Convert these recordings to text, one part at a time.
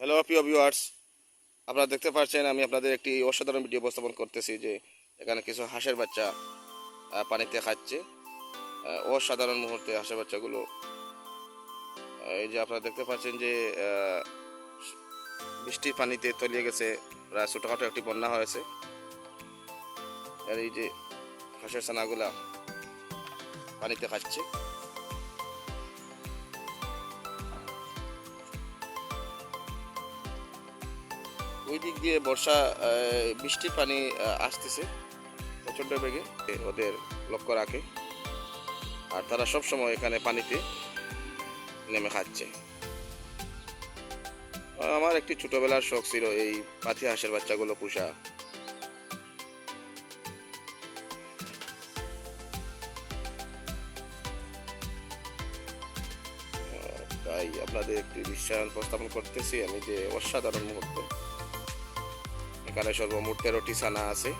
Hello প্রিয় viewers, আপনারা দেখতে পাচ্ছেন আমি আপনাদের একটি অসাধারণ ভিডিও উপস্থাপন করতেছি যে এখানে কিছু হাঁসের বাচ্চা পানিতে খাচ্ছে। অসাধারণ মুহূর্তে হাঁসের বাচ্চাগুলো এই যে আপনারা দেখতে পাচ্ছেন যে বৃষ্টির পানিতে তলিয়ে গেছে, প্রায় ছোটোখাটো একটি বন্যা হয়েছে। আর এই যে হাঁসের ছানাগুলা পানিতে খাচ্ছে। ওই দিক দিয়ে বর্ষা বৃষ্টির পানি আসতেছে প্রচণ্ড বেগে, ওদের লক্ষ্য রাখে আর তারা সব সময় এখানে পানিতে নেমে খাচ্ছে। আমার একটি ছোটবেলার শখ ছিল এই পাতি হাঁসের বাচ্চাগুলো পোষা। তাই আপনাদের একটি দৃশ্যায়ন উপস্থাপন করতেছি আমি যে অসাধারণ মুহূর্ত। এখানে সর্বমোট 13টি ছানা আছে।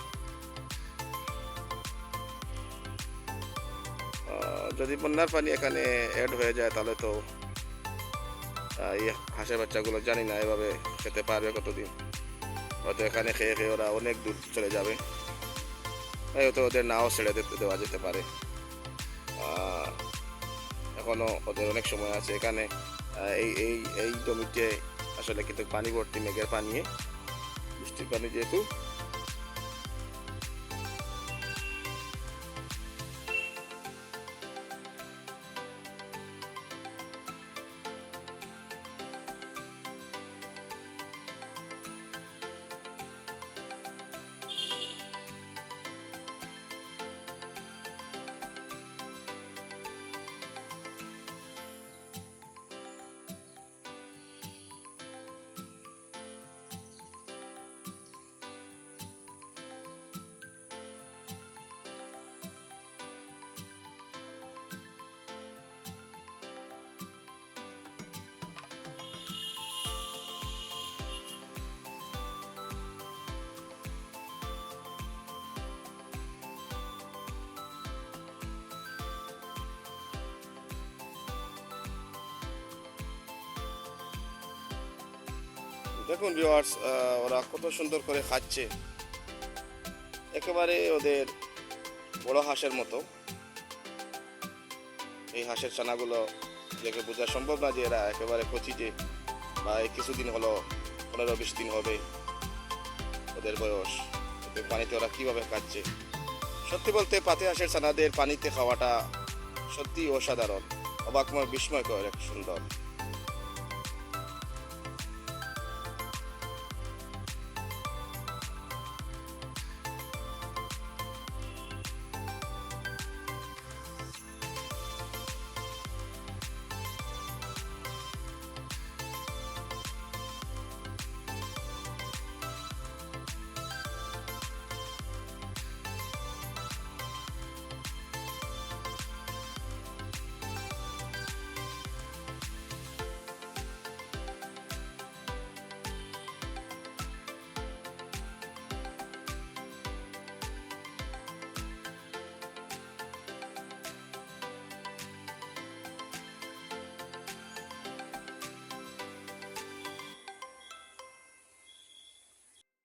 যদি বন্যার পানি এখানে অ্যাড হয়ে যায় তাহলে তো এই হাঁসের বাচ্চাগুলো জানি না এভাবে খেতে পারবে কতদিন। হয়তো এখানে খেয়ে খেয়ে ওরা অনেক দূর চলে যাবে, হয়তো ওদের নাও ছেড়ে দেওয়া যেতে পারে। এখনো ওদের অনেক সময় আছে এখানে। এই এই এই জমিতে আসলে কিন্তু পানি ভর্তি, মেঘের পানি, বৃষ্টির পানি যেহেতু। দেখুন ভিউয়ার্স, ওরা কত সুন্দর করে খাচ্ছে, একেবারে ওদের বড় হাঁসের মতো। এই হাঁসের ছানাগুলো দেখে বোঝা সম্ভব না যে এরা একেবারে কচিতে, বা এই কিছুদিন হলো 15-20 দিন হবে ওদের বয়স। পানিতে ওরা কীভাবে খাচ্ছে, সত্যি বলতে পাতি হাঁসের ছানাদের পানিতে খাওয়াটা সত্যি অসাধারণ, অবাকময়, বিস্ময়কর, এক সুন্দর।